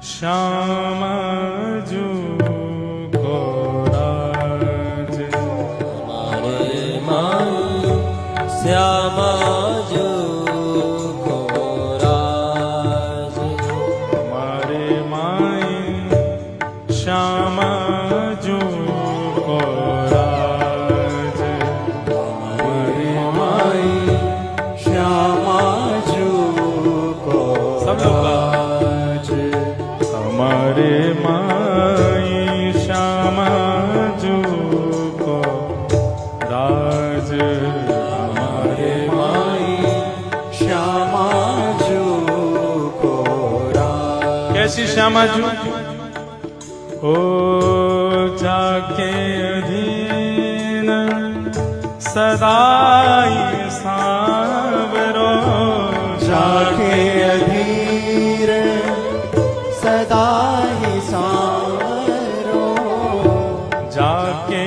श्यामा जू को राज हमारे माई श्यामा जू को राज हमारे माई श्यामा जू को राज हमारे माई श्यामा जू को सब लोग हमारे माई श्यामा जू को राज हमारे माई श्यामा जू को राज कैसी श्यामा जू ओ जाके अधीन सदाई सांवरो जाके अधीर सदा ही सांवरो जाके